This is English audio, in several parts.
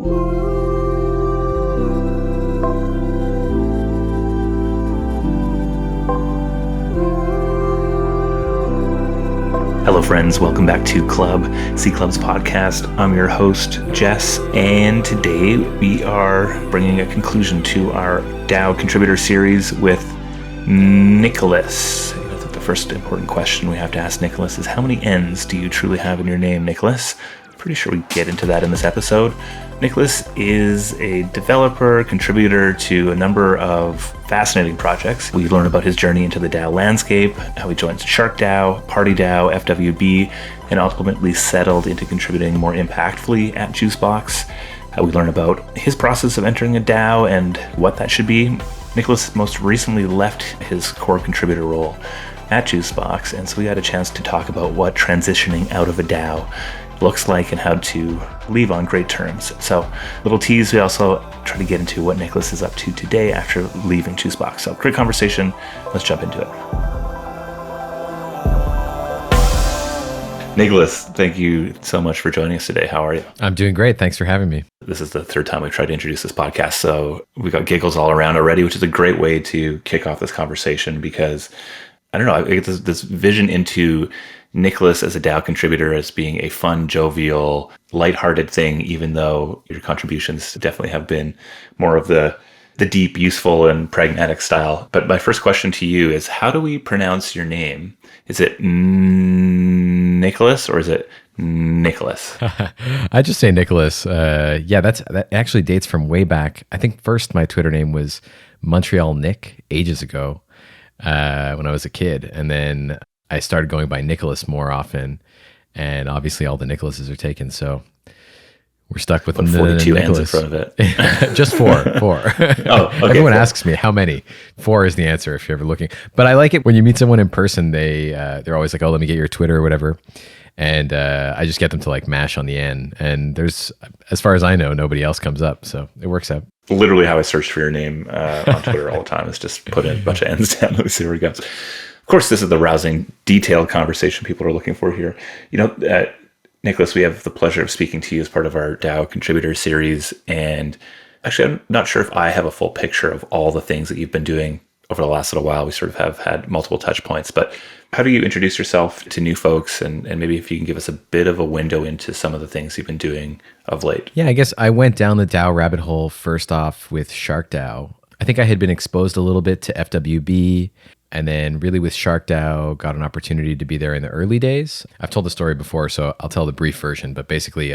Hello, friends. Welcome back to C Club's podcast. I'm your host, Jess, and today we are bringing a conclusion to our DAO contributor series with Nnnnicholas. I think the first important question we have to ask Nnnnicholas is, how many N's do you truly have in your name, Nnnnicholas? Pretty sure we get into that in this episode. Nnnnicholas is a developer, contributor to a number of fascinating projects. We learn about his journey into the DAO landscape, how he joined Shark DAO, Party DAO, FWB, and ultimately settled into contributing more impactfully at JuiceBox. We learn about his process of entering a DAO and what that should be. Nnnnicholas most recently left his core contributor role at JuiceBox, and so we had a chance to talk about what transitioning out of a DAO looks like and how to leave on great terms. So, little tease, we also try to get into what Nnnnicholas is up to today after leaving JuiceBox. So, great conversation. Let's jump into it. Nnnnicholas, thank you so much for joining us today. How are you? I'm doing great. Thanks for having me. This is the third time we've tried to introduce this podcast, so we got giggles all around already, which is a great way to kick off this conversation because, I don't know, I get this vision into Nnnnicholas as a DAO contributor as being a fun, jovial, lighthearted thing, even though your contributions definitely have been more of the deep, useful, and pragmatic style. But my first question to you is, how do we pronounce your name? Is it Nnnnicholas or is it Nnnnicholas? I just say Nnnnicholas. That actually dates from way back. I think first my Twitter name was Montreal Nick ages ago when I was a kid. And then I started going by Nnnnicholas more often, and obviously all the Nnicolases are taken, so we're stuck with 42 N's in front of it. Just four. Oh, okay, Everyone asks me how many. 4 is the answer if you're ever looking. But I like it when you meet someone in person. They're always like, "Oh, let me get your Twitter or whatever," and I just get them to like mash on the N. And there's, as far as I know, nobody else comes up, so it works out. Literally, how I search for your nnname on Twitter all the time is just put in a bunch of N's down. Let me see where it goes. Of course, this is the rousing, detailed conversation people are looking for here. You know, Nnnnicholas, we have the pleasure of speaking to you as part of our DAO contributor series. And actually, I'm not sure if I have a full picture of all the things that you've been doing over the last little while. We sort of have had multiple touch points. But how do you introduce yourself to new folks? And maybe if you can give us a bit of a window into some of the things you've been doing of late. Yeah, I guess I went down the DAO rabbit hole first off with Shark DAO. I think I had been exposed a little bit to FWB. And then really with Shark DAO, got an opportunity to be there in the early days. I've told the story before, so I'll tell the brief version. But basically,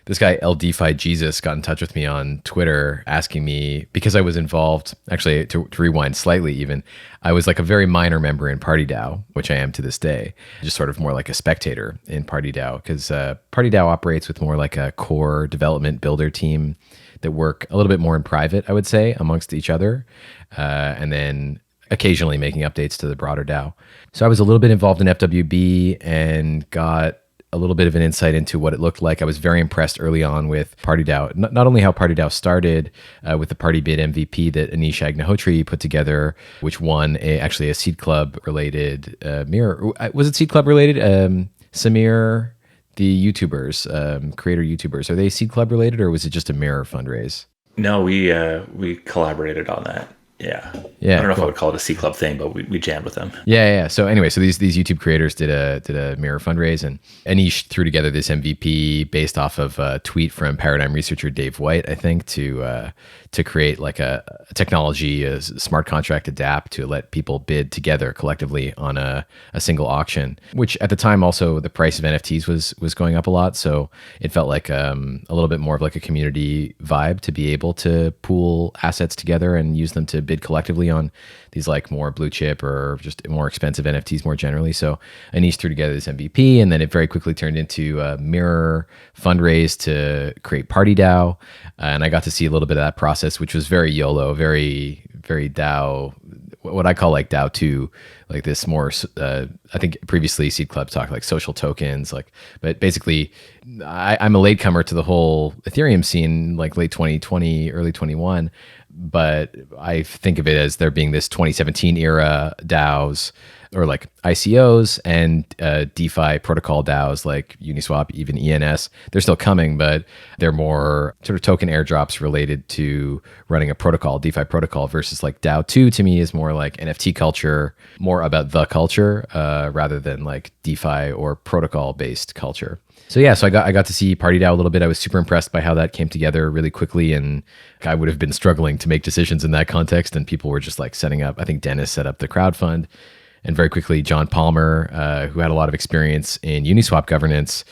this guy, LDFi Jesus, got in touch with me on Twitter asking me, because I was involved, actually, to rewind slightly even, I was like a very minor member in Party DAO, which I am to this day, just sort of more like a spectator in Party DAO, because Party DAO operates with more like a core development builder team that work a little bit more in private, I would say, amongst each other. And then occasionally making updates to the broader DAO. So I was a little bit involved in FWB and got a little bit of an insight into what it looked like. I was very impressed early on with Party DAO. Not only how Party DAO started with the Party Bid MVP that Nnnnicholas put together, which won actually a Seed Club related mirror. Was it Seed Club related? Samir, the YouTubers, creator YouTubers, are they Seed Club related or was it just a mirror fundraise? No, we collaborated on that. Yeah. I don't know if I would call it a C Club thing, but we jammed with them. Yeah. So anyway, these YouTube creators did a mirror fundraise, and Anish threw together this MVP based off of a tweet from paradigm researcher Dave White, I think, to create like a technology, a smart contract adapt to let people bid together collectively on a single auction, which at the time also the price of NFTs was going up a lot. So it felt like a little bit more of like a community vibe to be able to pool assets together and use them to bid collectively on these like more blue chip or just more expensive NFTs more generally. So Anish threw together this MVP, and then it very quickly turned into a mirror fundraise to create Party DAO. And I got to see a little bit of that process, which was very YOLO, very, very DAO, what I call like DAO 2, like this more, I think previously Seed Club talked like social tokens, but basically I'm a latecomer to the whole Ethereum scene, like late 2020, early 21. But I think of it as there being this 2017 era DAOs or like ICOs and DeFi protocol DAOs like Uniswap, even ENS. They're still coming, but they're more sort of token airdrops related to running a protocol, DeFi protocol, versus like DAO 2 to me is more like NFT culture, more about the culture rather than like DeFi or protocol based culture. So yeah, so I got to see Party DAO a little bit. I was super impressed by how that came together really quickly, and I would have been struggling to make decisions in that context. And people were just like setting up. I think Dennis set up the crowd fund, and very quickly John Palmer, who had a lot of experience in Uniswap governance,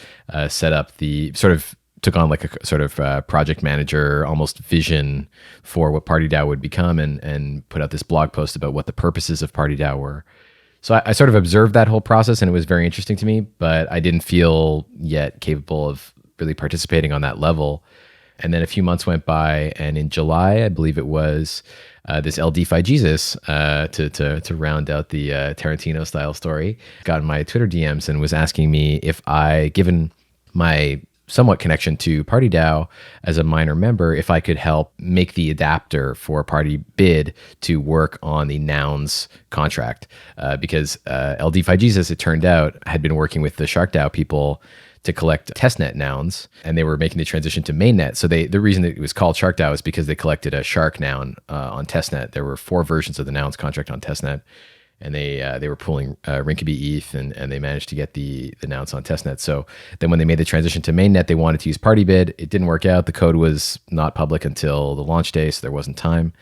set up the sort of took on like a sort of project manager almost vision for what Party DAO would become, and put out this blog post about what the purposes of Party DAO were. So I sort of observed that whole process, and it was very interesting to me, but I didn't feel yet capable of really participating on that level. And then a few months went by, and in July, I believe it was, this LDFi Jesus, to round out the Tarantino style story, got in my Twitter DMs and was asking me if I, given my somewhat connection to Party DAO as a minor member, if I could help make the adapter for Party Bid to work on the nouns contract. Because LDFi Jesus, it turned out, had been working with the Shark DAO people to collect testnet nouns, and they were making the transition to mainnet. So the reason that it was called Shark DAO is because they collected a shark noun on testnet. There were 4 versions of the nouns contract on testnet, and they were pulling Rinkeby ETH, and they managed to get the nouns on testnet. So then when they made the transition to mainnet, they wanted to use Party Bid. It didn't work out. The code was not public until the launch day, so there wasn't time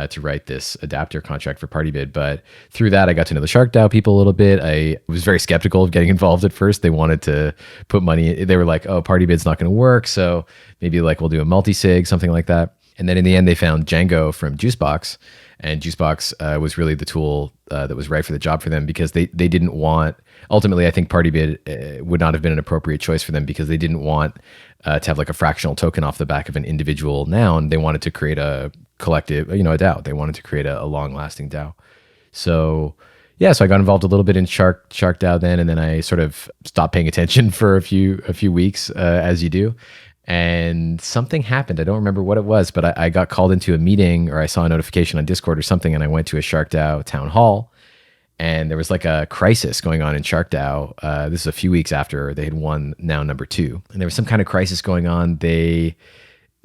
to write this adapter contract for Party Bid. But through that, I got to know the Shark DAO people a little bit. I was very skeptical of getting involved at first. They wanted to put money. They were like, oh, Party Bid's not going to work, so maybe like we'll do a multi-sig, something like that. And then in the end, they found Django from JuiceBox, and JuiceBox was really the tool that was right for the job for them, because they didn't want, ultimately, I think Party Bid would not have been an appropriate choice for them, because they didn't want to have like a fractional token off the back of an individual noun. They wanted to create a collective, a DAO. They wanted to create a long-lasting DAO. So yeah, so I got involved a little bit in Shark DAO then, and then I sort of stopped paying attention for a few weeks, as you do. And something happened. I don't remember what it was, but I got called into a meeting, or I saw a notification on Discord or something, and I went to a Shark DAO town hall, and there was like a crisis going on in Shark DAO. This is a few weeks after they had won now number 2. And there was some kind of crisis going on.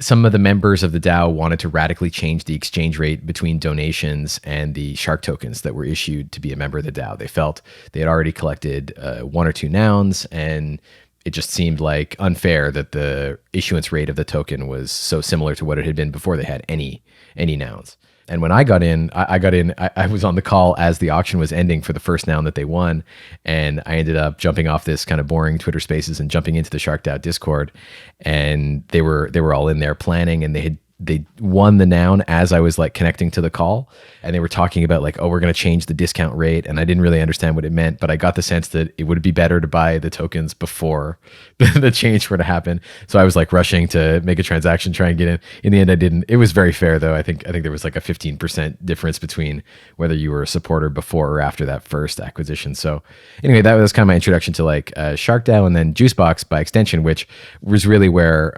Some of the members of the DAO wanted to radically change the exchange rate between donations and the Shark tokens that were issued to be a member of the DAO. They felt they had already collected 1 or 2 nouns, and it just seemed like unfair that the issuance rate of the token was so similar to what it had been before they had any nouns. And when I got in, I was on the call as the auction was ending for the first noun that they won. And I ended up jumping off this kind of boring Twitter Spaces and jumping into the Shark DAO Discord. And they were all in there planning, and they won the noun as I was like connecting to the call, and they were talking about like, oh, we're going to change the discount rate. And I didn't really understand what it meant, but I got the sense that it would be better to buy the tokens before the change were to happen. So I was like rushing to make a transaction, try and get in. In the end, I didn't. It was very fair though. I think there was like a 15% difference between whether you were a supporter before or after that first acquisition. So anyway, that was kind of my introduction to like Shark DAO, and then JuiceBox by extension, which was really where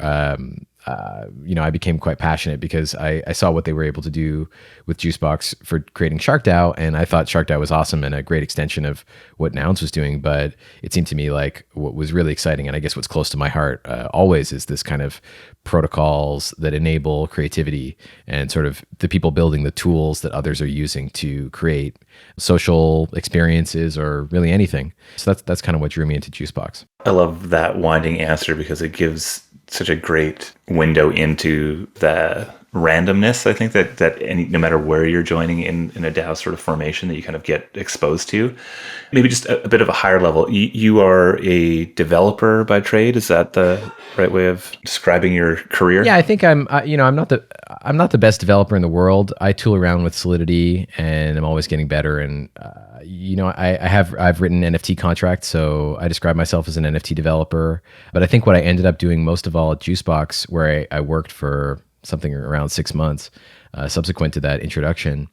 I became quite passionate, because I saw what they were able to do with JuiceBox for creating Shark DAO, and I thought Shark DAO was awesome and a great extension of what Nouns was doing. But it seemed to me like what was really exciting, and I guess what's close to my heart always, is this kind of protocols that enable creativity and sort of the people building the tools that others are using to create social experiences or really anything. So that's kind of what drew me into JuiceBox. I love that winding answer, because it gives such a great window into the randomness, I think, that no matter where you're joining in a DAO sort of formation, that you kind of get exposed to. Maybe just a bit of a higher level. You are a developer by trade. Is that the right way of describing your career? Yeah, I think I'm not the best developer in the world. I tool around with Solidity, and I'm always getting better. And I've written NFT contracts, so I describe myself as an NFT developer. But I think what I ended up doing most of all at JuiceBox, where I worked for something around 6 months subsequent to that introduction,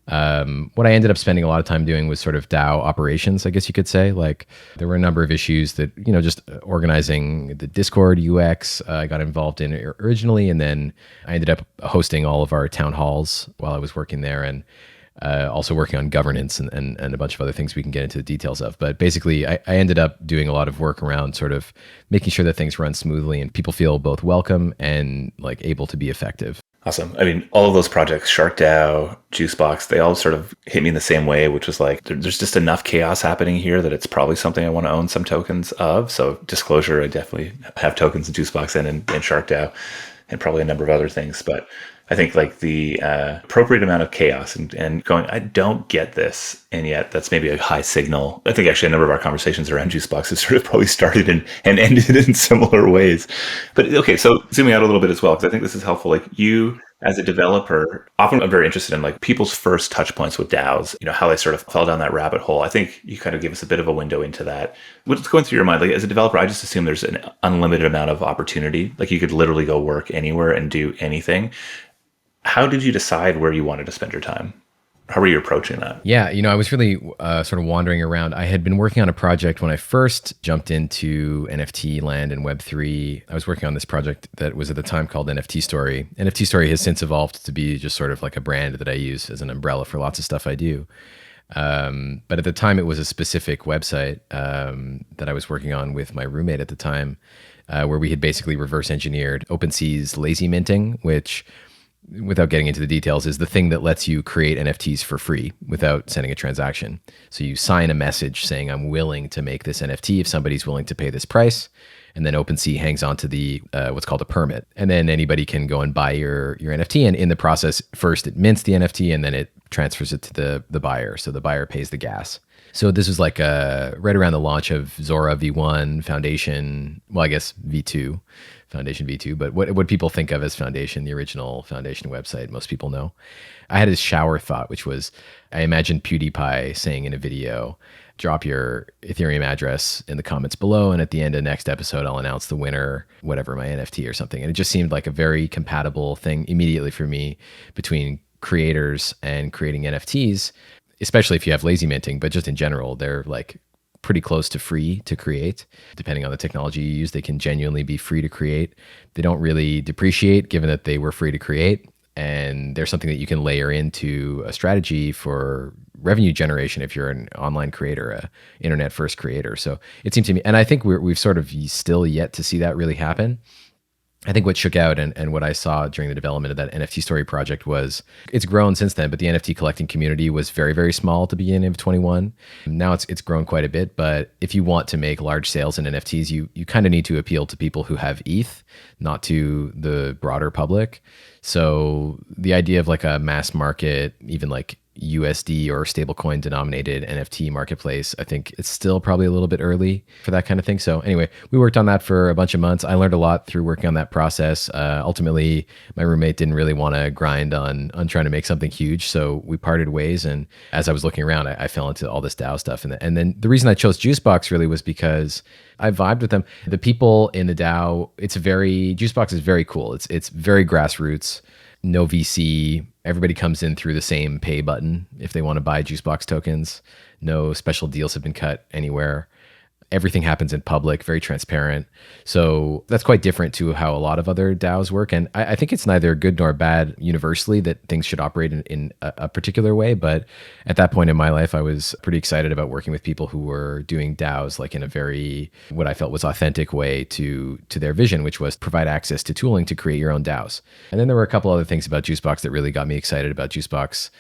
what I ended up spending a lot of time doing was sort of DAO operations, I guess you could say. Like, there were a number of issues that, just organizing the Discord UX I got involved in originally, and then I ended up hosting all of our town halls while I was working there. And Also working on governance and a bunch of other things we can get into the details of. But basically, I ended up doing a lot of work around sort of making sure that things run smoothly and people feel both welcome and like able to be effective. Awesome. I mean, all of those projects, SharkDAO, JuiceBox, they all sort of hit me in the same way, which was like, there's just enough chaos happening here that it's probably something I want to own some tokens of. So disclosure, I definitely have tokens in JuiceBox and in SharkDAO and probably a number of other things. But I think like the appropriate amount of chaos and going, I don't get this. And yet that's maybe a high signal. I think actually a number of our conversations around JuiceBox have sort of probably started and ended in similar ways. But okay, so zooming out a little bit as well, because I think this is helpful. Like you as a developer, often I'm very interested in like people's first touch points with DAOs, how they sort of fell down that rabbit hole. I think you kind of gave us a bit of a window into that. What's going through your mind? Like as a developer, I just assume there's an unlimited amount of opportunity. Like you could literally go work anywhere and do anything. How did you decide where you wanted to spend your time? How were you approaching that? Yeah, I was really sort of wandering around. I had been working on a project when I first jumped into NFT land and Web3. I was working on this project that was at the time called NFT Story. NFT Story has since evolved to be just sort of like a brand that I use as an umbrella for lots of stuff I do. But at the time, it was a specific website that I was working on with my roommate at the time, where we had basically reverse engineered OpenSea's lazy minting, which, without getting into the details, is the thing that lets you create NFTs for free without sending a transaction. So you sign a message saying, I'm willing to make this NFT if somebody's willing to pay this price. And then OpenSea hangs on to the what's called a permit. And then anybody can go and buy your NFT. And in the process, first it mints the NFT and then it transfers it to the buyer. So the buyer pays the gas. So this was like right around the launch of Zora V1, Foundation, well, I guess V2. Foundation V2, but what people think of as Foundation, the original Foundation website, most people know. I had this shower thought, which was, I imagined PewDiePie saying in a video, drop your Ethereum address in the comments below, and at the end of next episode, I'll announce the winner, whatever, my NFT or something. And it just seemed like a very compatible thing immediately for me between creators and creating NFTs, especially if you have lazy minting, but just in general, they're like pretty close to free to create. Depending on the technology you use, they can genuinely be free to create. They don't really depreciate given that they were free to create. And there's something that you can layer into a strategy for revenue generation if you're an online creator, a internet first creator. So it seemed to me, and I think we've sort of still yet to see that really happen. I think what shook out and what I saw during the development of that NFT Story project was it's grown since then, but the NFT collecting community was very, very small at the beginning of 21. Now it's grown quite a bit, but if you want to make large sales in NFTs, you kind of need to appeal to people who have ETH, not to the broader public. So the idea of like a mass market, even like USD or stablecoin denominated NFT marketplace, I think it's still probably a little bit early for that kind of thing. So anyway, we worked on that for a bunch of months. I learned a lot through working on that process. Ultimately, my roommate didn't really want to grind on trying to make something huge. So we parted ways. And as I was looking around, I fell into all this DAO stuff. And then the reason I chose JuiceBox really was because I vibed with them. The people in the DAO, JuiceBox is very cool. It's very grassroots, no VC. Everybody comes in through the same pay button if they want to buy JuiceBox tokens. No special deals have been cut anywhere. Everything happens in public, very transparent. So that's quite different to how a lot of other DAOs work. And I think it's neither good nor bad universally that things should operate in a particular way. But at that point in my life, I was pretty excited about working with people who were doing DAOs like in a very, what I felt was authentic way to their vision, which was provide access to tooling to create your own DAOs. And then there were a couple other things about JuiceBox that really got me excited about JuiceBox.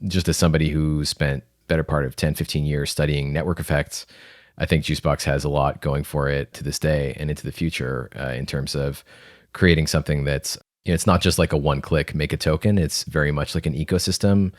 Just as somebody who spent better part of 10, 15 years studying network effects, I think JuiceBox has a lot going for it to this day and into the future in terms of creating something that's, it's not just like a one-click make a token. It's very much like an ecosystem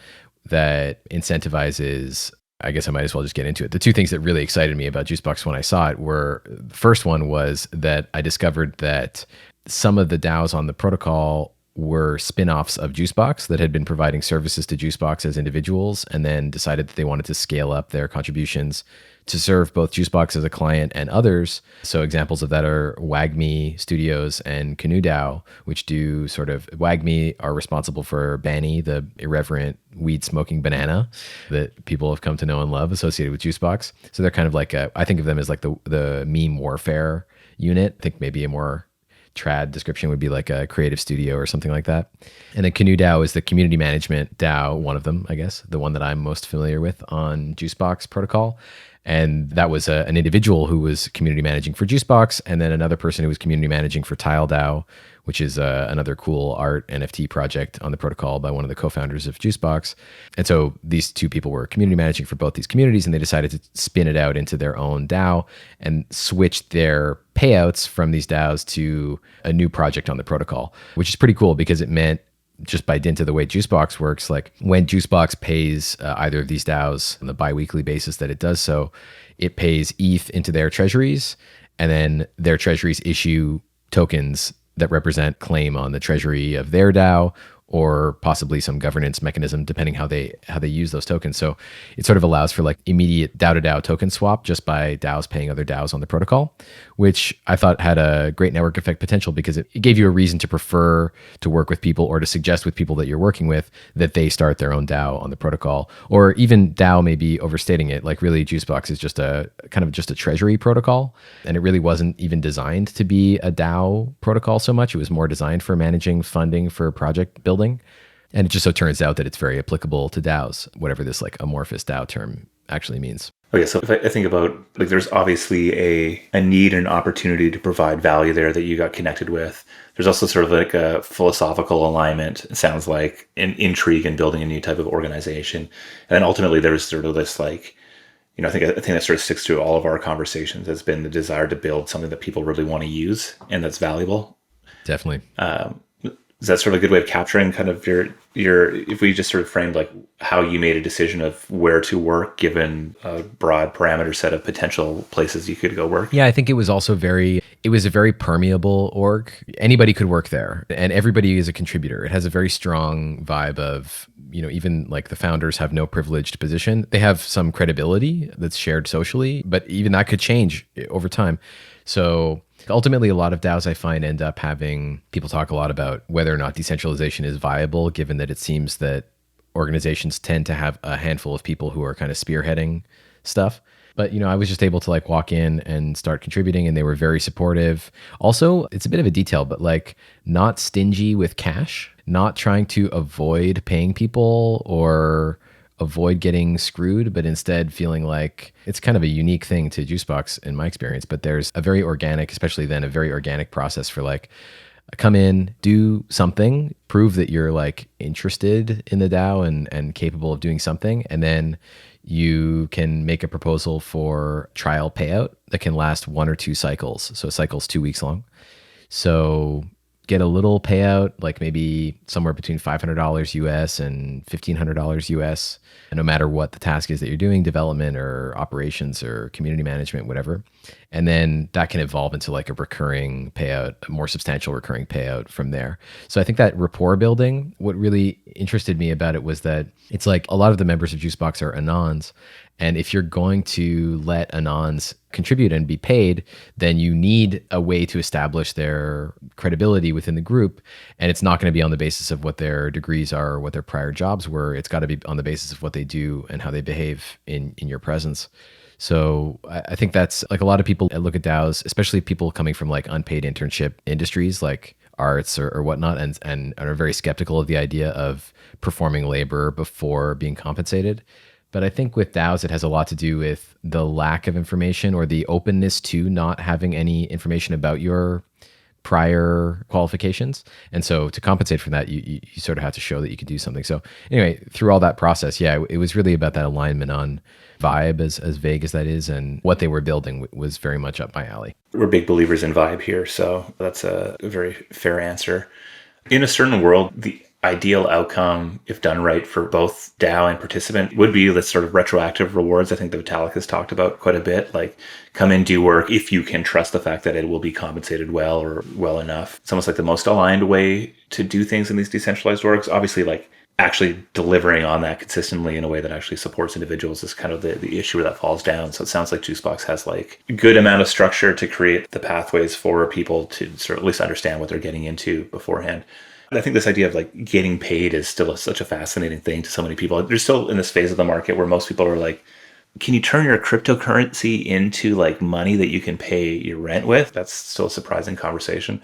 that incentivizes, I guess I might as well just get into it. The two things that really excited me about JuiceBox when I saw it were, the first one was that I discovered that some of the DAOs on the protocol were spin-offs of JuiceBox that had been providing services to JuiceBox as individuals and then decided that they wanted to scale up their contributions to serve both JuiceBox as a client and others. So examples of that are WagMe Studios and Canoe DAO, which do sort of, WagMe are responsible for Banny, the irreverent weed smoking banana that people have come to know and love associated with JuiceBox. So they're kind of like I think of them as like the meme warfare unit. I think maybe a more trad description would be like a creative studio or something like that. And then Canoe DAO is the community management DAO, one of them, I guess, the one that I'm most familiar with on JuiceBox protocol. And that was an individual who was community managing for JuiceBox, and then another person who was community managing for Tile DAO, which is another cool art NFT project on the protocol by one of the co-founders of JuiceBox. And so these two people were community managing for both these communities, and they decided to spin it out into their own DAO and switch their payouts from these DAOs to a new project on the protocol, which is pretty cool because it meant, just by dint of the way JuiceBox works, like when JuiceBox pays either of these DAOs on the biweekly basis that it does so, it pays ETH into their treasuries, and then their treasuries issue tokens that represent claim on the treasury of their DAO, or possibly some governance mechanism, depending how they use those tokens. So it sort of allows for like immediate DAO to DAO token swap just by DAOs paying other DAOs on the protocol, which I thought had a great network effect potential because it gave you a reason to prefer to work with people or to suggest with people that you're working with that they start their own DAO on the protocol. Or even DAO may be overstating it. Like really JuiceBox is just a kind of just a treasury protocol. And it really wasn't even designed to be a DAO protocol so much. It was more designed for managing funding for project building. And it just so turns out that it's very applicable to DAOs, whatever this like amorphous DAO term actually means. Okay, so if I think about, like, there's obviously a need and opportunity to provide value there that you got connected with. There's also sort of like a philosophical alignment, it sounds like, an intrigue in building a new type of organization. And then ultimately there's sort of this like, I think that sort of sticks to all of our conversations has been the desire to build something that people really want to use and that's valuable. Definitely. Is that sort of a good way of capturing kind of your if we just sort of framed like how you made a decision of where to work given a broad parameter set of potential places you could go work? Yeah, I think it was also it was a very permeable org. Anybody could work there and everybody is a contributor. It has a very strong vibe of, even like the founders have no privileged position. They have some credibility that's shared socially, but even that could change over time. So ultimately, a lot of DAOs I find end up having people talk a lot about whether or not decentralization is viable, given that it seems that organizations tend to have a handful of people who are kind of spearheading stuff. But, I was just able to like walk in and start contributing and they were very supportive. Also, it's a bit of a detail, but like not stingy with cash, not trying to avoid paying people or avoid getting screwed, but instead feeling like it's kind of a unique thing to JuiceBox in my experience. But there's a very organic, especially then a very organic process for like, come in, do something, prove that you're like interested in the DAO and capable of doing something. And then you can make a proposal for trial payout that can last 1 or 2 cycles. So a cycle's 2 weeks long. So get a little payout, like maybe somewhere between $500 US and $1,500 US, no matter what the task is that you're doing, development or operations or community management, whatever. And then that can evolve into like a recurring payout, a more substantial recurring payout from there. So I think that rapport building, what really interested me about it was that it's like a lot of the members of JuiceBox are Anons. And if you're going to let Anons contribute and be paid, then you need a way to establish their credibility within the group. And it's not going to be on the basis of what their degrees are or what their prior jobs were. It's got to be on the basis of what they do and how they behave in your presence. So I think that's like a lot of people look at DAOs, especially people coming from like unpaid internship industries like arts or whatnot, and are very skeptical of the idea of performing labor before being compensated. But I think with DAOs, it has a lot to do with the lack of information or the openness to not having any information about your prior qualifications. And so to compensate for that, you sort of have to show that you could do something. So anyway, through all that process, yeah, it was really about that alignment on vibe, as vague as that is, and what they were building was very much up my alley. We're big believers in vibe here, so that's a very fair answer. In a certain world, the ideal outcome, if done right for both DAO and participant, would be the sort of retroactive rewards. I think that Vitalik has talked about quite a bit, like come in, do work if you can trust the fact that it will be compensated well or well enough. It's almost like the most aligned way to do things in these decentralized orgs. Obviously, like actually delivering on that consistently in a way that actually supports individuals is kind of the issue where that falls down. So it sounds like JuiceBox has like a good amount of structure to create the pathways for people to sort of at least understand what they're getting into beforehand. I think this idea of like getting paid is still such a fascinating thing to so many people. They're still in this phase of the market where most people are like, can you turn your cryptocurrency into like money that you can pay your rent with? That's still a surprising conversation.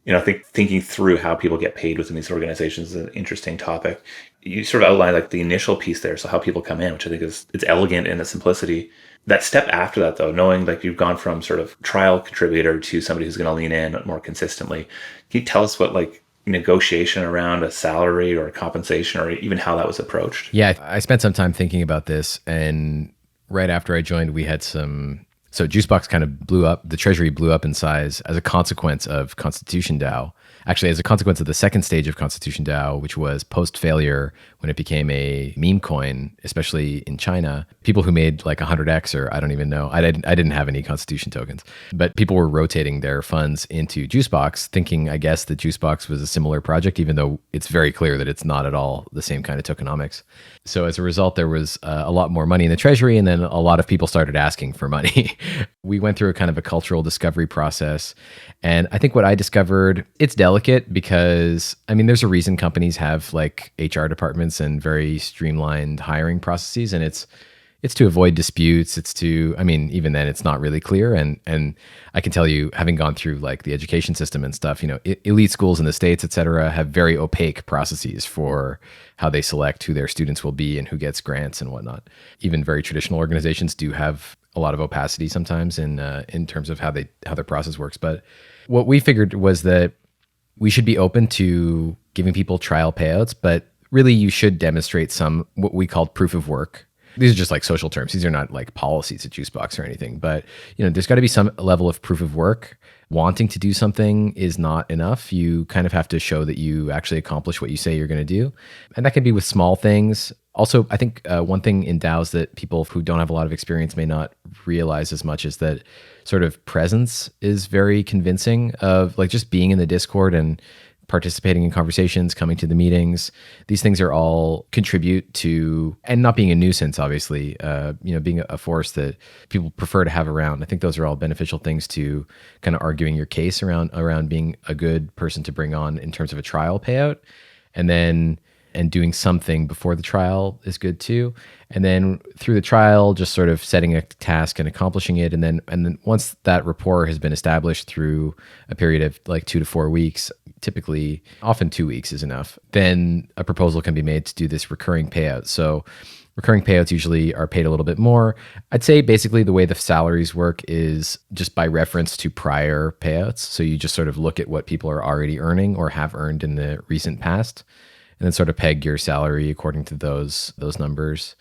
I think thinking through how people get paid within these organizations is an interesting topic. You sort of outlined like the initial piece there, so how people come in, which I think it's elegant in its simplicity. That step after that, though, knowing like you've gone from sort of trial contributor to somebody who's going to lean in more consistently, can you tell us what like negotiation around a salary or a compensation or even how that was approached? Yeah, I spent some time thinking about this, and right after I joined, we had some. So JuiceBox kind of blew up. The treasury blew up in size as a consequence of Constitution DAO. Actually, as a consequence of the second stage of Constitution DAO, which was post-failure when it became a meme coin, especially in China. People who made like 100x, or I don't even know. I didn't have any Constitution tokens, but people were rotating their funds into JuiceBox, thinking, I guess, that JuiceBox was a similar project, even though it's very clear that it's not at all the same kind of tokenomics. So as a result, there was a lot more money in the treasury, and then a lot of people started asking for money. We went through a kind of a cultural discovery process. And I think what I discovered, it's delicate because, I mean, there's a reason companies have like HR departments and very streamlined hiring processes. And it's to avoid disputes. It's to, I mean, even then it's not really clear. And I can tell you, having gone through like the education system and stuff, elite schools in the States, et cetera, have very opaque processes for how they select who their students will be and who gets grants and whatnot. Even very traditional organizations do have a lot of opacity sometimes in terms of how their process works. But what we figured was that we should be open to giving people trial payouts, but really you should demonstrate some what we called proof of work. These are just like social terms. These are not like policies at JuiceBox or anything, but there's got to be some level of proof of work. Wanting to do something is not enough. You kind of have to show that you actually accomplish what you say you're going to do. And that can be with small things. Also, I think one thing in DAOs that people who don't have a lot of experience may not realize as much is that sort of presence is very convincing, of like just being in the Discord and participating in conversations, coming to the meetings. These things are all contribute to, and not being a nuisance, obviously, being a force that people prefer to have around. I think those are all beneficial things to kind of arguing your case around being a good person to bring on in terms of a trial payout. And doing something before the trial is good too. And then through the trial, just sort of setting a task and accomplishing it. And then once that rapport has been established through a period of like 2 to 4 weeks, typically often 2 weeks is enough, then a proposal can be made to do this recurring payout. So recurring payouts usually are paid a little bit more. I'd say basically the way the salaries work is just by reference to prior payouts. So you just sort of look at what people are already earning or have earned in the recent past, and then sort of peg your salary according to those numbers.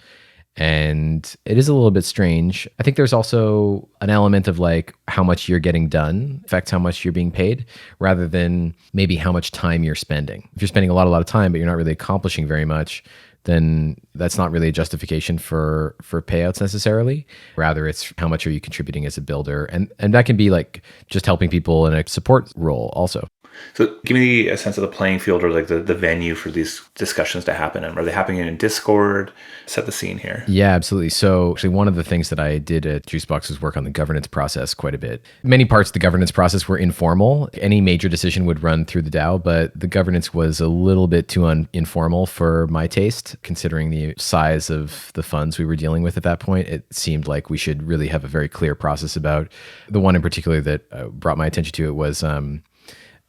And it is a little bit strange. I think there's also an element of like how much you're getting done affects how much you're being paid, rather than maybe how much time you're spending. If you're spending a lot of time, but you're not really accomplishing very much, then that's not really a justification for payouts necessarily. Rather, it's how much are you contributing as a builder. And that can be like just helping people in a support role also. So give me a sense of the playing field, or like the venue for these discussions to happen. And are they happening in Discord? Set the scene here. Yeah, absolutely. So actually one of the things that I did at JuiceBox was work on the governance process quite a bit. Many parts of the governance process were informal. Any major decision would run through the DAO, but the governance was a little bit too informal for my taste, considering the size of the funds we were dealing with at that point. It seemed like we should really have a very clear process about. The one in particular that brought my attention to it was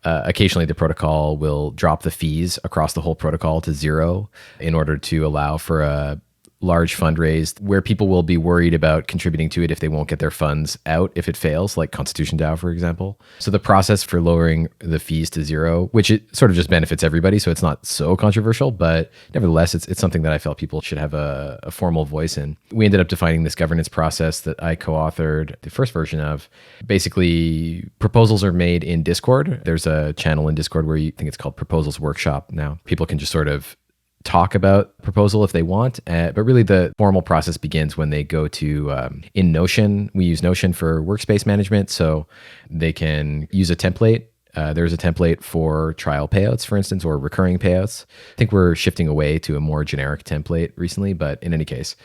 occasionally the protocol will drop the fees across the whole protocol to 0 in order to allow for a large fundraise where people will be worried about contributing to it if they won't get their funds out if it fails, like Constitution DAO, for example. So the process for lowering the fees to 0, which it sort of just benefits everybody, so it's not so controversial, but nevertheless, it's something that I felt people should have a formal voice in. We ended up defining this governance process that I co-authored the first version of. Basically, proposals are made in Discord. There's a channel in Discord where I think it's called Proposals Workshop now. People can just sort of talk about proposal if they want, but really the formal process begins when they go to in Notion. We use Notion for workspace management, so they can use a template. There's a template for trial payouts, for instance, or recurring payouts. I think we're shifting away to a more generic template recently, but in any case,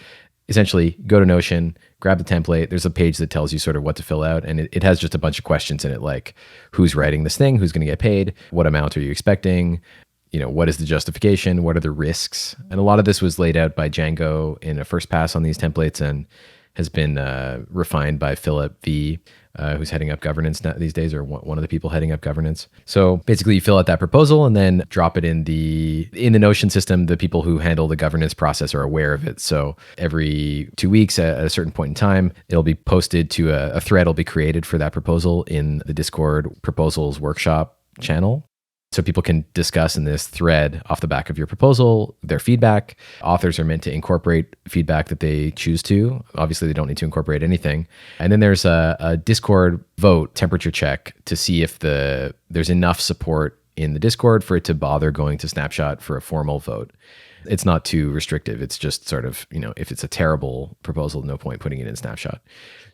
essentially go to Notion, grab the template. There's a page that tells you sort of what to fill out, and it has just a bunch of questions in it, like who's writing this thing, who's going to get paid, what amount are you expecting, what is the justification? What are the risks? And a lot of this was laid out by Django in a first pass on these templates, and has been refined by Philip V, who's heading up governance now, these days, or one of the people heading up governance. So basically, you fill out that proposal and then drop it in the Notion system. The people who handle the governance process are aware of it. So every 2 weeks at a certain point in time, it'll be posted to a thread will be created for that proposal in the Discord proposals workshop channel. So people can discuss in this thread off the back of your proposal, their feedback. Authors are meant to incorporate feedback that they choose to. Obviously, they don't need to incorporate anything. And then there's a Discord vote temperature check to see if there's enough support in the Discord for it to bother going to Snapshot for a formal vote. It's not too restrictive. It's just sort of, if it's a terrible proposal, no point putting it in Snapshot.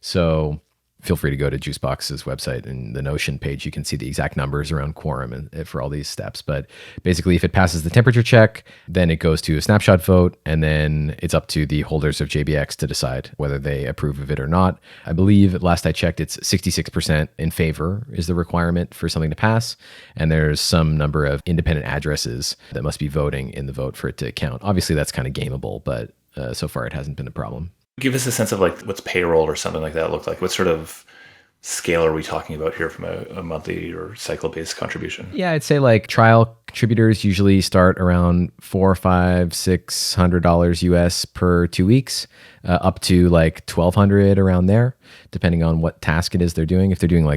So feel free to go to JuiceBox's website and the Notion page. You can see the exact numbers around quorum and for all these steps. But basically, if it passes the temperature check, then it goes to a snapshot vote, and then it's up to the holders of JBX to decide whether they approve of it or not. I believe, last I checked, it's 66% in favor is the requirement for something to pass. And there's some number of independent addresses that must be voting in the vote for it to count. Obviously, that's kind of gameable, but so far it hasn't been a problem. Give us a sense of what's payroll or something like that look like. What sort of scale are we talking about here from a monthly or cycle-based contribution? Yeah, I'd say trial contributors usually start around $400, $500, $600 US per 2 weeks, up to $1,200 around there, depending on what task it is they're doing. If they're doing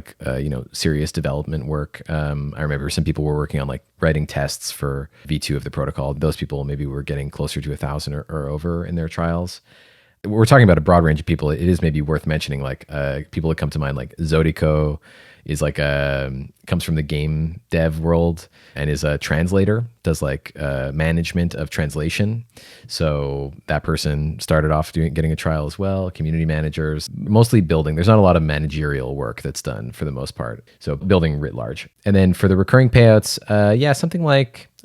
serious development work, I remember some people were working on writing tests for V2 of the protocol. Those people maybe were getting closer to 1,000 or over in their trials. We're talking about a broad range of people. It is maybe worth mentioning, people that come to mind, Zodico is comes from the game dev world and is a translator, does management of translation. So that person started off getting a trial as well. Community managers, mostly building. There's not a lot of managerial work that's done for the most part. So building writ large. And then for the recurring payouts, something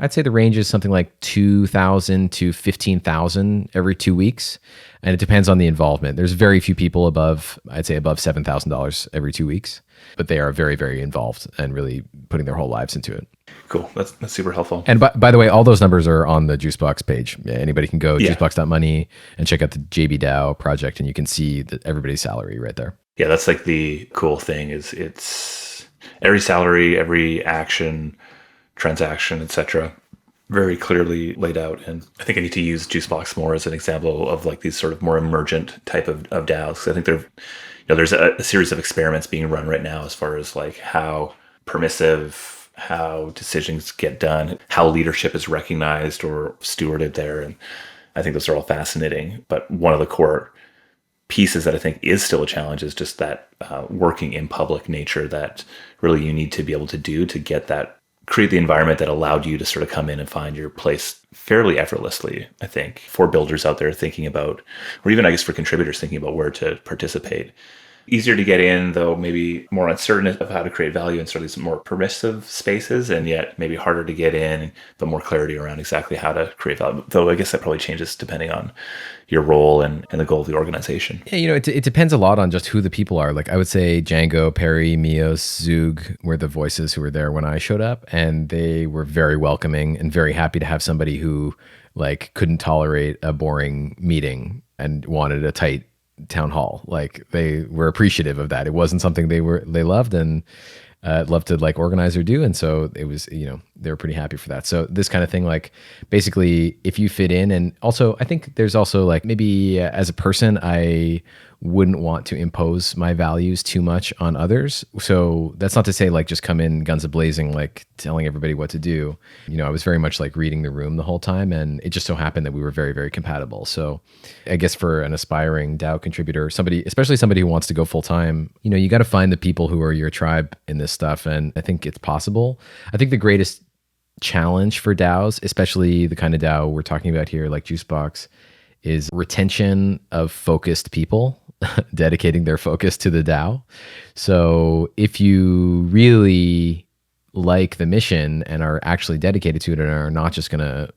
I'd say the range is something like 2,000 to 15,000 every 2 weeks. And it depends on the involvement. There's very few people above $7,000 every 2 weeks, but they are very, very involved and really putting their whole lives into it. Cool. That's super helpful. And by the way, all those numbers are on the JuiceBox page. Yeah, anybody can go juicebox.money and check out the JB DAO project, and you can see everybody's salary right there. Yeah, that's the cool thing is it's every salary, every action, transaction, etc., very clearly laid out. And I think I need to use JuiceBox more as an example of these sort of more emergent type of DAOs. I think there's a series of experiments being run right now as far as how permissive, how decisions get done, how leadership is recognized or stewarded there. And I think those are all fascinating. But one of the core pieces that I think is still a challenge is just that working in public nature that really you need to be able to do to get that, create the environment that allowed you to sort of come in and find your place fairly effortlessly, I think, for builders out there thinking about, or even I guess for contributors thinking about where to participate. Easier to get in, though maybe more uncertain of how to create value in sort of these more permissive spaces, and yet maybe harder to get in, but more clarity around exactly how to create value. Though I guess that probably changes depending on your role and the goal of the organization. Yeah, it depends a lot on just who the people are. I would say Django, Perry, Mios, Zug were the voices who were there when I showed up, and they were very welcoming and very happy to have somebody who couldn't tolerate a boring meeting and wanted a tight town hall. They were appreciative of that. It wasn't something they loved and loved to organize or do. And so it was, they were pretty happy for that. So this kind of thing, basically if you fit in, and also I think there's also maybe as a person, I wouldn't want to impose my values too much on others. So that's not to say just come in guns a-blazing, telling everybody what to do. I was very much reading the room the whole time, and it just so happened that we were very, very compatible. So I guess for an aspiring DAO contributor, especially somebody who wants to go full time, you got to find the people who are your tribe in this stuff. And I think it's possible. I think the greatest challenge for DAOs, especially the kind of DAO we're talking about here, like JuiceBox, is retention of focused people, dedicating their focus to the DAO. So if you really like the mission and are actually dedicated to it and are not just going to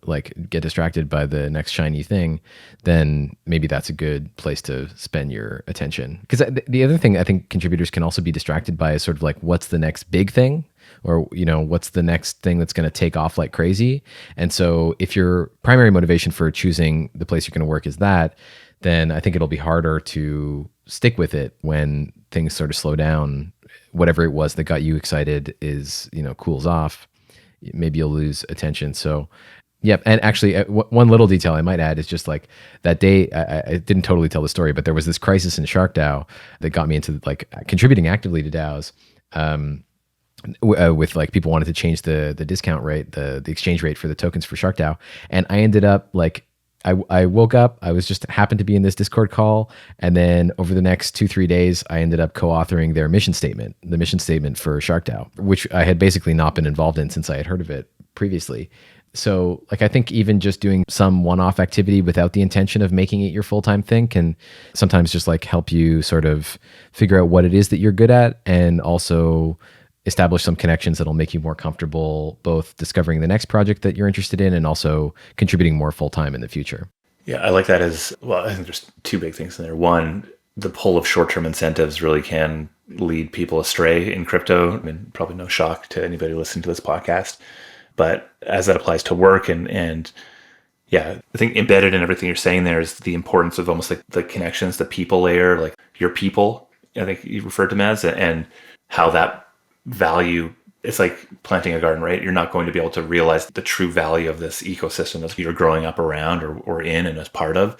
get distracted by the next shiny thing, then maybe that's a good place to spend your attention. Because the other thing I think contributors can also be distracted by is sort of what's the next big thing? Or, what's the next thing that's going to take off like crazy? And so if your primary motivation for choosing the place you're going to work is that, then I think it'll be harder to stick with it when things sort of slow down. Whatever it was that got you excited is, cools off. Maybe you'll lose attention. So, yep. And actually, one little detail I might add is just like that day, I didn't totally tell the story, but there was this crisis in Shark DAO that got me into like contributing actively to DAOs. With like people wanted to change the discount rate, the exchange rate for the tokens for Shark DAO. And I ended up like, I woke up, I was just happened to be in this Discord call. And then over the next 2-3 days, I ended up co-authoring their mission statement, the mission statement for Shark DAO, which I had basically not been involved in since I had heard of it previously. So like, I think even just doing some one-off activity without the intention of making it your full-time thing can sometimes just like help you sort of figure out what it is that you're good at, and also establish some connections that'll make you more comfortable both discovering the next project that you're interested in and also contributing more full-time in the future. Yeah, I like that as well. I think there's two big things in there. One, the pull of short-term incentives really can lead people astray in crypto. I mean, probably no shock to anybody listening to this podcast, but as that applies to work and yeah, I think embedded in everything you're saying there is the importance of almost like the connections, the people layer, like your people, I think you referred to them as, and how that value, it's like planting a garden, right? You're not going to be able to realize the true value of this ecosystem that you're growing up around or in and as part of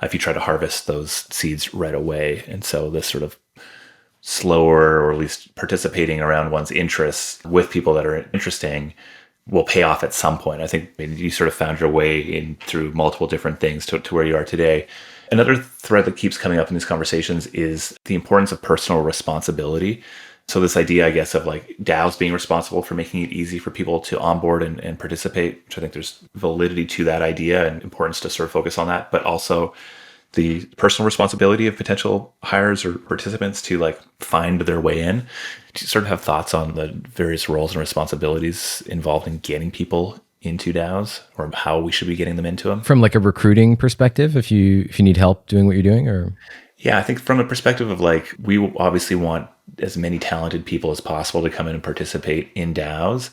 if you try to harvest those seeds right away. And so this sort of slower, or at least participating around one's interests with people that are interesting, will pay off at some point. I think you sort of found your way in through multiple different things to where you are today. Another thread that keeps coming up in these conversations is the importance of personal responsibility. So this idea, I guess, of like DAOs being responsible for making it easy for people to onboard and participate, which I think there's validity to that idea and importance to sort of focus on that, but also the personal responsibility of potential hires or participants to like find their way in. Do you sort of have thoughts on the various roles and responsibilities involved in getting people into DAOs, or how we should be getting them into them? From like a recruiting perspective, if you need help doing what you're doing, or? Yeah, I think from a perspective of like, we obviously want as many talented people as possible to come in and participate in DAOs.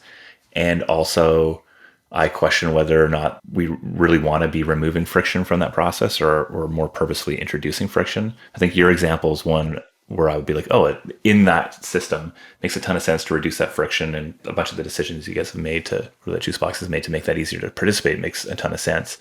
And also, I question whether or not we really want to be removing friction from that process, or more purposefully introducing friction. I think your example is one where I would be like, oh, in that system, makes a ton of sense to reduce that friction, and a bunch of the decisions you guys have made or that JuiceBox has made to make that easier to participate makes a ton of sense.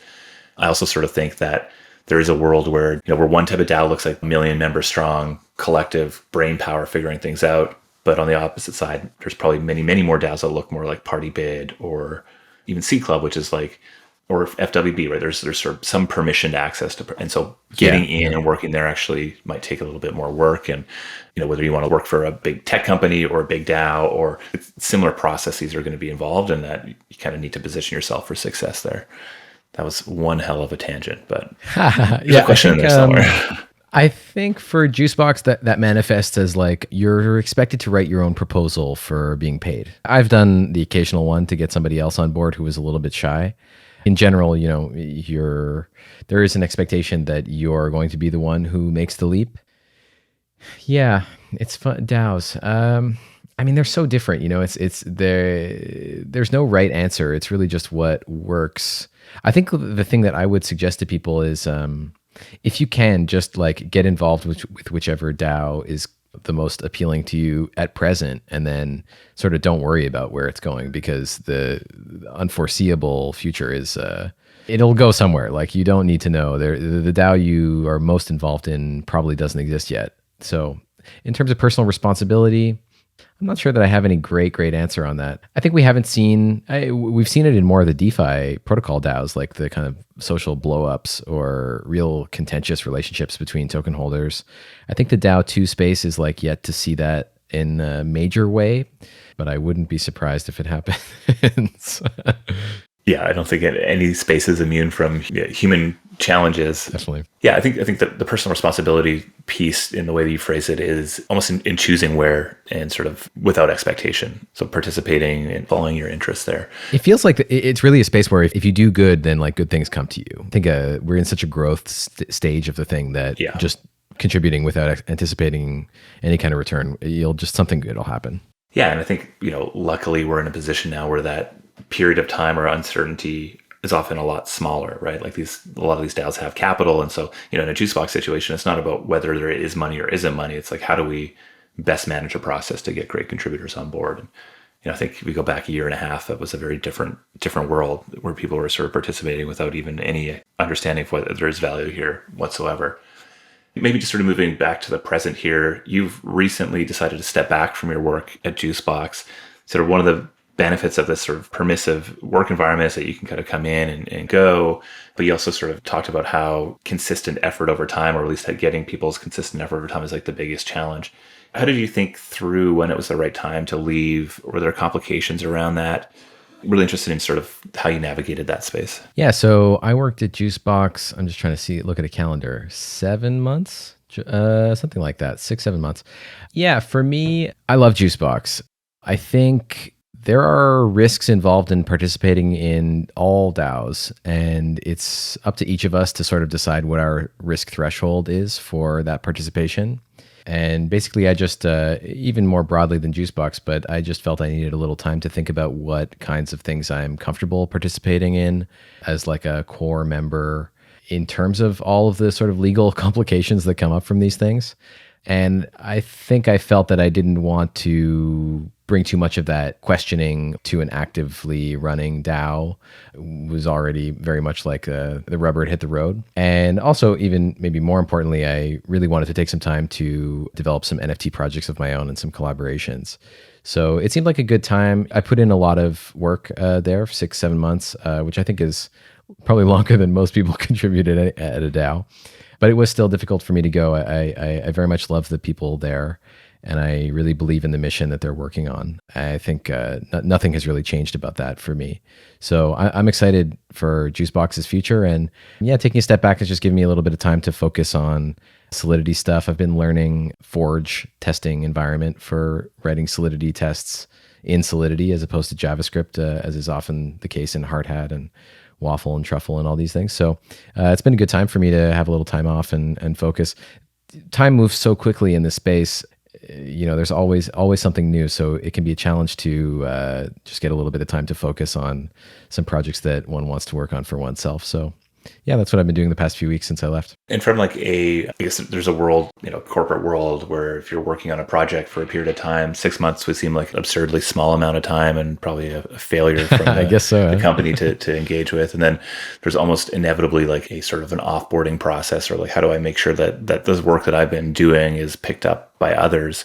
I also sort of think that there is a world where, where one type of DAO looks like a million members strong, collective brain power figuring things out. But on the opposite side, there's probably many, many more DAOs that look more like Party Bid or even C Club, which is like, or FWB, right? There's sort of some permissioned access to, and so getting in and working there actually might take a little bit more work. And, whether you want to work for a big tech company or a big DAO, or similar processes are going to be involved, and that you kind of need to position yourself for success there. That was one hell of a tangent, but there's a question in there somewhere. I think for JuiceBox, that manifests as like you're expected to write your own proposal for being paid. I've done the occasional one to get somebody else on board who was a little bit shy. In general, there is an expectation that you're going to be the one who makes the leap. Yeah, it's fun. DAOs. I mean, they're so different. There's no right answer. It's really just what works. I think the thing that I would suggest to people is, if you can, just like get involved with whichever DAO is the most appealing to you at present, and then sort of don't worry about where it's going, because the unforeseeable future is it'll go somewhere. Like, you don't need to know. The DAO you are most involved in probably doesn't exist yet. So in terms of personal responsibility, I'm not sure that I have any great answer on that. I think we've seen it in more of the DeFi protocol DAOs, like the kind of social blowups or real contentious relationships between token holders. I think the DAO 2 space is like yet to see that in a major way, but I wouldn't be surprised if it happens. Yeah, I don't think any space is immune from human challenges. Definitely. Yeah, I think that the personal responsibility piece in the way that you phrase it is almost in choosing where, and sort of without expectation. So participating and following your interests there. It feels like it's really a space where if you do good, then like good things come to you. I think we're in such a growth stage of the thing that just contributing without anticipating any kind of return, something good will happen. Yeah, and I think, luckily we're in a position now where that period of time or uncertainty is often a lot smaller, right? Like a lot of these DAOs have capital. And so, in a JuiceBox situation, it's not about whether there is money or isn't money. It's like, how do we best manage a process to get great contributors on board? And, I think if we go back a year and a half, that was a very different world where people were sort of participating without even any understanding of whether there is value here whatsoever. Maybe just sort of moving back to the present here, you've recently decided to step back from your work at JuiceBox. Sort of one of the benefits of this sort of permissive work environment is that you can kind of come in and go, but you also sort of talked about how consistent effort over time, or at least getting people's consistent effort over time, is like the biggest challenge. How did you think through when it was the right time to leave? Were there complications around that? Really interested in sort of how you navigated that space. Yeah, so I worked at JuiceBox. I'm just trying to look at a calendar. 7 months, something like that, 6-7 months. Yeah, for me, I love JuiceBox. I think there are risks involved in participating in all DAOs, and it's up to each of us to sort of decide what our risk threshold is for that participation. And basically, I just, even more broadly than JuiceBox, but I just felt I needed a little time to think about what kinds of things I'm comfortable participating in as like a core member in terms of all of the sort of legal complications that come up from these things. And I think I felt that I didn't want to bring too much of that questioning to an actively running DAO. It was already very much like the rubber had hit the road. And also, even maybe more importantly, I really wanted to take some time to develop some NFT projects of my own and some collaborations. So it seemed like a good time. I put in a lot of work there, 6-7 months, which I think is probably longer than most people contributed at a DAO. But it was still difficult for me to go. I very much love the people there, and I really believe in the mission that they're working on. I think nothing has really changed about that for me. So I'm excited for JuiceBox's future. And yeah, taking a step back has just given me a little bit of time to focus on Solidity stuff. I've been learning Forge testing environment for writing Solidity tests in Solidity as opposed to JavaScript, as is often the case in Hardhat and Waffle and Truffle and all these things. So it's been a good time for me to have a little time off and focus. Time moves so quickly in this space. There's always something new. So it can be a challenge to just get a little bit of time to focus on some projects that one wants to work on for oneself. So yeah, that's what I've been doing the past few weeks since I left. And from I guess there's a world, corporate world, where if you're working on a project for a period of time, 6 months would seem like an absurdly small amount of time and probably a failure from I guess so, the company to engage with. And then there's almost inevitably like a sort of an offboarding process, or like, how do I make sure that this work that I've been doing is picked up by others?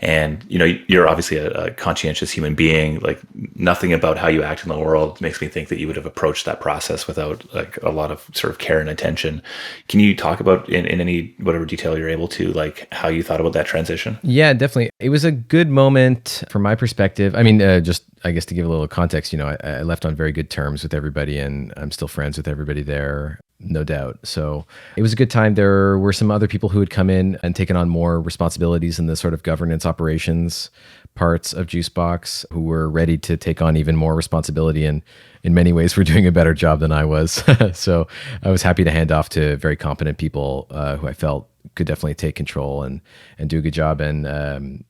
And, you're obviously a conscientious human being. Like, nothing about how you act in the world makes me think that you would have approached that process without like a lot of sort of care and attention. Can you talk about in any whatever detail you're able to, like, how you thought about that transition? Yeah, definitely. It was a good moment from my perspective. I mean, just, I guess, to give a little context, I left on very good terms with everybody, and I'm still friends with everybody there. No doubt. So it was a good time. There were some other people who had come in and taken on more responsibilities in the sort of governance operations parts of JuiceBox, who were ready to take on even more responsibility, and in many ways were doing a better job than I was. So I was happy to hand off to very competent people who I felt could definitely take control and do a good job. And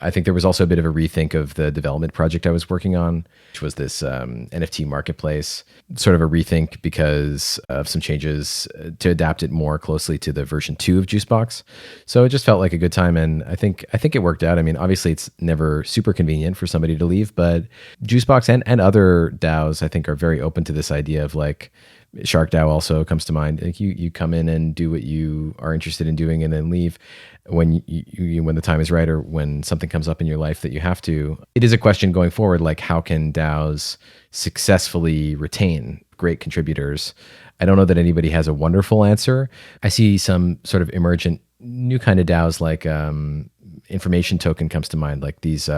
I think there was also a bit of a rethink of the development project I was working on, which was this NFT marketplace, sort of a rethink because of some changes to adapt it more closely to the version 2 of JuiceBox. So it just felt like a good time, and I think it worked out. I mean, obviously it's never super convenient for somebody to leave, but JuiceBox and other DAOs, I think, are very open to this idea of, like, Shark DAO also comes to mind. Like, you come in and do what you are interested in doing and then leave when when the time is right, or when something comes up in your life that you have to. It is a question going forward, like, how can DAOs successfully retain great contributors? I don't know that anybody has a wonderful answer. I see some sort of emergent new kind of DAOs, like information token comes to mind, like these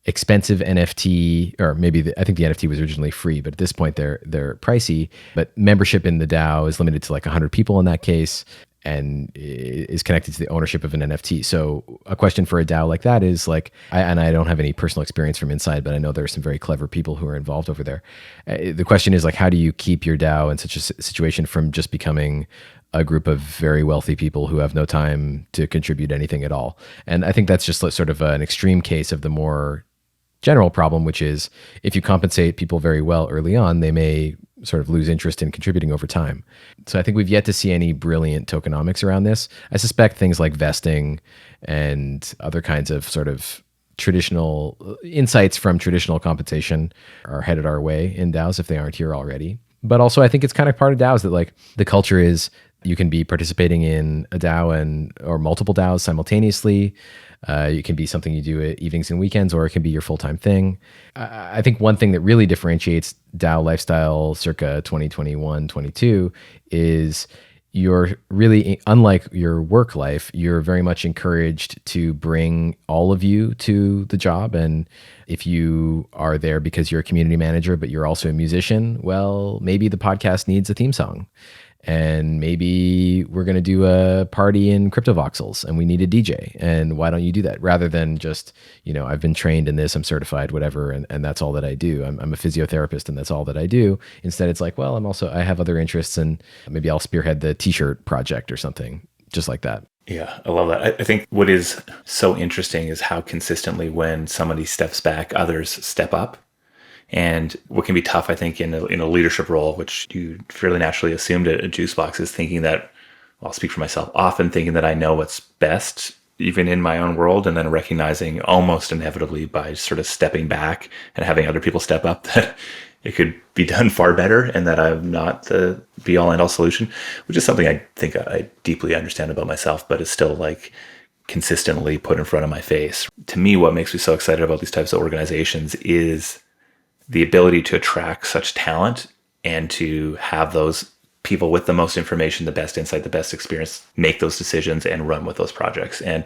expensive NFT, or maybe I think the NFT was originally free, but at this point they're pricey. But membership in the DAO is limited to like 100 people in that case, and is connected to the ownership of an NFT. So a question for a DAO like that is like, I don't have any personal experience from inside, but I know there are some very clever people who are involved over there. The question is, like, how do you keep your DAO in such a situation from just becoming a group of very wealthy people who have no time to contribute anything at all? And I think that's just sort of an extreme case of the more general problem, which is if you compensate people very well early on, they may sort of lose interest in contributing over time. So I think we've yet to see any brilliant tokenomics around this. I suspect things like vesting and other kinds of sort of traditional insights from traditional compensation are headed our way in DAOs if they aren't here already. But also I think it's kind of part of DAOs that like the culture is you can be participating in a DAO or multiple DAOs simultaneously. It can be something you do at evenings and weekends, or it can be your full-time thing. I think one thing that really differentiates DAO lifestyle circa 2021, 22 is you're really, unlike your work life, you're very much encouraged to bring all of you to the job. And if you are there because you're a community manager, but you're also a musician, well, maybe the podcast needs a theme song. And maybe we're going to do a party in CryptoVoxels and we need a DJ. And why don't you do that? Rather than just, I've been trained in this, I'm certified, whatever, and that's all that I do. I'm a physiotherapist and that's all that I do. Instead, it's like, well, I have other interests and maybe I'll spearhead the t-shirt project or something just like that. Yeah, I love that. I think what is so interesting is how consistently when somebody steps back, others step up. And what can be tough, I think, in a leadership role, which you fairly naturally assumed at JuiceBox, is thinking that, I'll speak for myself, often thinking that I know what's best, even in my own world, and then recognizing almost inevitably by sort of stepping back and having other people step up that it could be done far better and that I'm not the be-all, end-all solution, which is something I think I deeply understand about myself, but is still like consistently put in front of my face. To me, what makes me so excited about these types of organizations is the ability to attract such talent and to have those people with the most information, the best insight, the best experience, make those decisions and run with those projects. And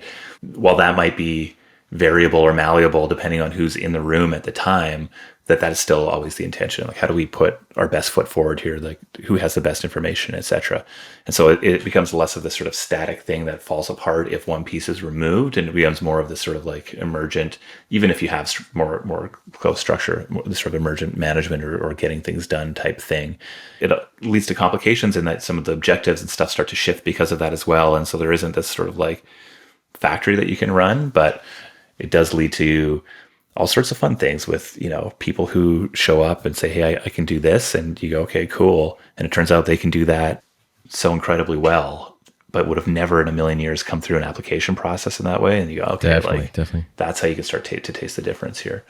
while that might be variable or malleable depending on who's in the room at the time, that is still always the intention. Like, how do we put our best foot forward here? Like, who has the best information, et cetera. And so it becomes less of this sort of static thing that falls apart if one piece is removed, and it becomes more of this sort of like emergent, even if you have more close structure, this sort of emergent management or getting things done type thing. It leads to complications in that some of the objectives and stuff start to shift because of that as well. And so there isn't this sort of like factory that you can run, but it does lead to all sorts of fun things with, people who show up and say, hey, I can do this. And you go, okay, cool. And it turns out they can do that so incredibly well, but would have never in a million years come through an application process in that way. And you go, okay, definitely. That's how you can start to taste the difference here.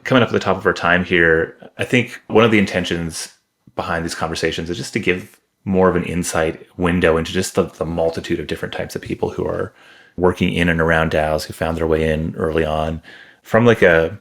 Coming up at the top of our time here, I think one of the intentions behind these conversations is just to give more of an insight window into just the multitude of different types of people who are working in and around DAOs, who found their way in early on. From like the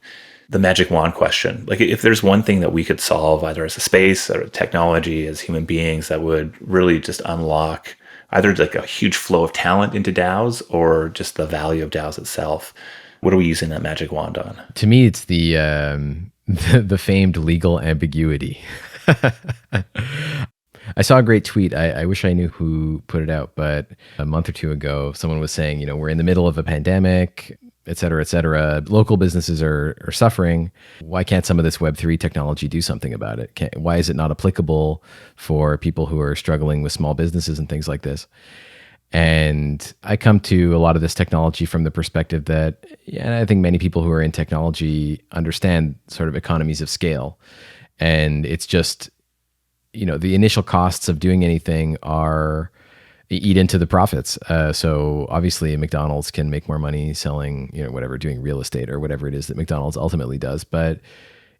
magic wand question, like if there's one thing that we could solve either as a space or a technology as human beings that would really just unlock either like a huge flow of talent into DAOs or just the value of DAOs itself, what are we using that magic wand on? To me, it's the famed legal ambiguity. I saw a great tweet. I wish I knew who put it out, but a month or two ago, someone was saying, we're in the middle of a pandemic, et cetera, et cetera. Local businesses are suffering. Why can't some of this Web3 technology do something about it? Why is it not applicable for people who are struggling with small businesses and things like this? And I come to a lot of this technology from the perspective that, I think many people who are in technology understand sort of economies of scale. And it's just, the initial costs of doing anything eat into the profits. So obviously McDonald's can make more money selling, doing real estate or whatever it is that McDonald's ultimately does. But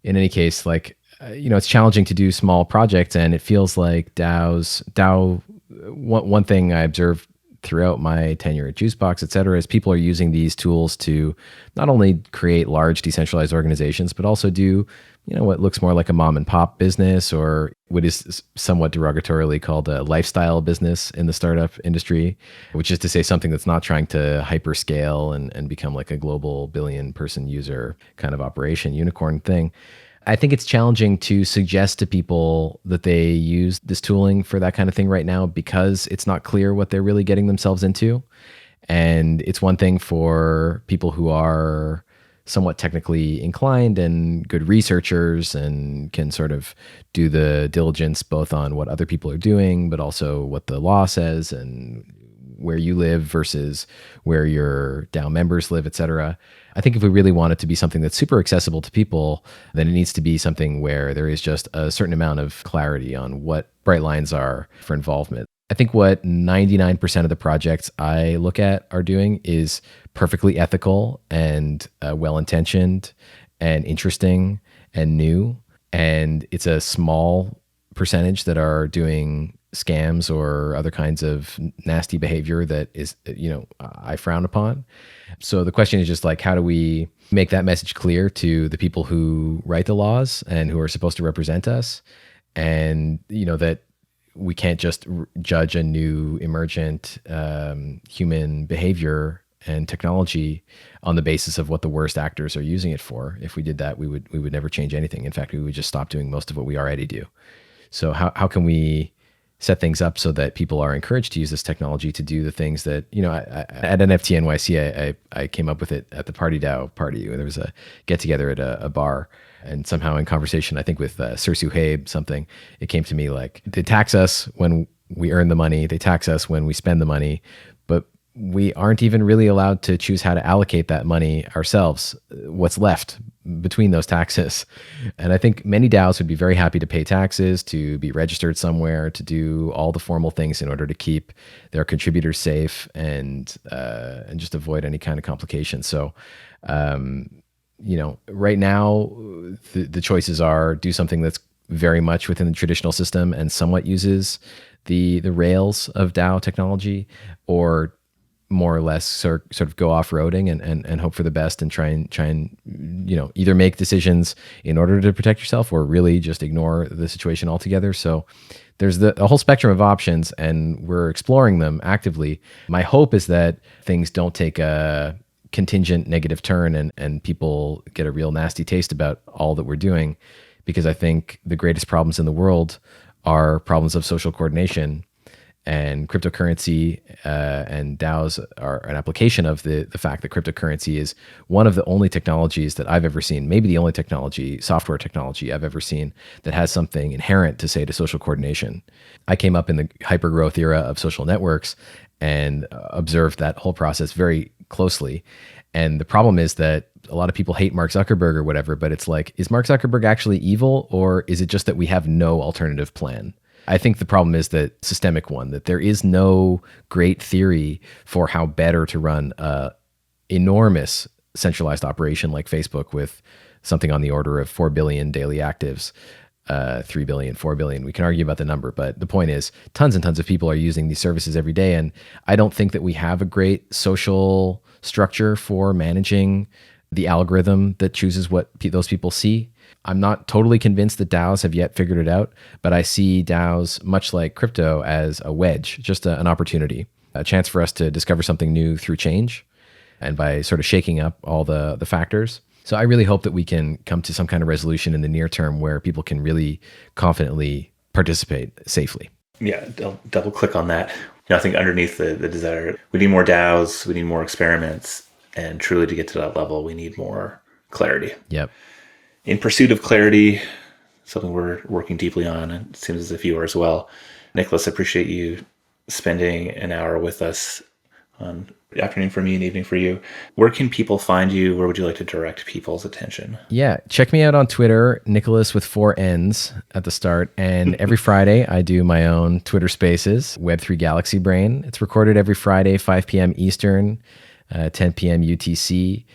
in any case, it's challenging to do small projects, and it feels like one thing I observed throughout my tenure at JuiceBox, et cetera, is people are using these tools to not only create large decentralized organizations, but also do, what looks more like a mom and pop business, or what is somewhat derogatorily called a lifestyle business in the startup industry, which is to say something that's not trying to hyperscale and become like a global billion person user kind of operation, unicorn thing. I think it's challenging to suggest to people that they use this tooling for that kind of thing right now because it's not clear what they're really getting themselves into. And it's one thing for people who are somewhat technically inclined and good researchers and can sort of do the diligence both on what other people are doing, but also what the law says and where you live versus where your DAO members live, et cetera. I think if we really want it to be something that's super accessible to people, then it needs to be something where there is just a certain amount of clarity on what bright lines are for involvement. I think what 99% of the projects I look at are doing is perfectly ethical and well-intentioned and interesting and new. And it's a small percentage that are doing scams or other kinds of nasty behavior that is, I frown upon. So the question is just like, how do we make that message clear to the people who write the laws and who are supposed to represent us? And, that we can't just judge a new emergent human behavior and technology on the basis of what the worst actors are using it for. If we did that, we would never change anything. In fact, we would just stop doing most of what we already do. So how can we set things up so that people are encouraged to use this technology to do the things that, at NFT NYC, I came up with it at the Party DAO party. There was a get together at a bar, and somehow in conversation, I think with Sirsu Habe, something, it came to me like, they tax us when we earn the money, they tax us when we spend the money, but we aren't even really allowed to choose how to allocate that money ourselves, what's left between those taxes. And I think many DAOs would be very happy to pay taxes, to be registered somewhere, to do all the formal things in order to keep their contributors safe and just avoid any kind of complications. So, right now, the choices are do something that's very much within the traditional system and somewhat uses the rails of DAO technology, or more or less sort of go off-roading and hope for the best and try and either make decisions in order to protect yourself or really just ignore the situation altogether. So there's a whole spectrum of options, and we're exploring them actively. My hope is that things don't take a contingent negative turn and people get a real nasty taste about all that we're doing, because I think the greatest problems in the world are problems of social coordination. And cryptocurrency and DAOs are an application of the fact that cryptocurrency is one of the only technologies that I've ever seen, maybe the only software technology I've ever seen that has something inherent to say to social coordination. I came up in the hypergrowth era of social networks and observed that whole process very closely. And the problem is that a lot of people hate Mark Zuckerberg or whatever, but it's like, is Mark Zuckerberg actually evil, or is it just that we have no alternative plan? I think the problem is the systemic one, that there is no great theory for how better to run a enormous centralized operation like Facebook with something on the order of 4 billion daily actives, 3 billion, 4 billion. We can argue about the number, but the point is tons and tons of people are using these services every day. And I don't think that we have a great social structure for managing the algorithm that chooses what those people see. I'm not totally convinced that DAOs have yet figured it out, but I see DAOs, much like crypto, as a wedge, just an opportunity, a chance for us to discover something new through change and by sort of shaking up all the factors. So I really hope that we can come to some kind of resolution in the near term where people can really confidently participate safely. Yeah, double click on that. I think underneath the desire, we need more DAOs, we need more experiments, and truly to get to that level, we need more clarity. Yep. In pursuit of clarity, something we're working deeply on, and it seems as if you are as well. Nnnnicholas, I appreciate you spending an hour with us on the afternoon for me and evening for you. Where can people find you? Where would you like to direct people's attention? Yeah, check me out on Twitter, Nnnnicholas with 4 N's at the start. And every Friday, I do my own Twitter Spaces, Web3 Galaxy Brain. It's recorded every Friday, 5 p.m. Eastern, 10 p.m. UTC.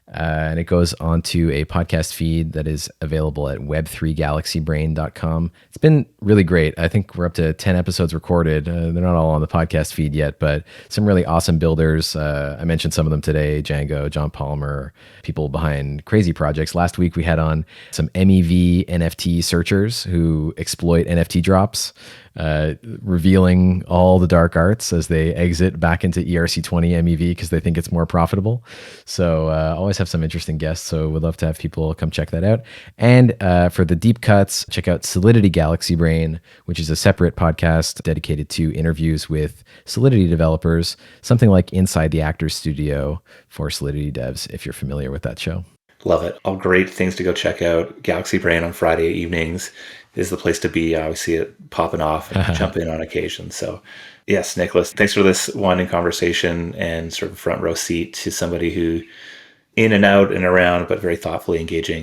And it goes onto a podcast feed that is available at web3galaxybrain.com. It's been really great. I think we're up to 10 episodes recorded. They're not all on the podcast feed yet, but some really awesome builders. I mentioned some of them today, Django, John Palmer, people behind crazy projects. Last week, we had on some MEV NFT searchers who exploit NFT drops, revealing all the dark arts as they exit back into ERC20 MEV because they think it's more profitable. So always have some interesting guests. So we'd love to have people come check that out. And for the deep cuts, check out Solidity Galaxy Brain, which is a separate podcast dedicated to interviews with Solidity developers, something like Inside the Actors Studio for Solidity devs, if you're familiar with that show. Love it. All great things to go check out. Galaxy Brain on Friday evenings is the place to be. I always see it popping off and jump in on occasion. So Yes, Nnnnicholas, thanks for this winding conversation and sort of front row seat to somebody who in and out and around, but very thoughtfully engaging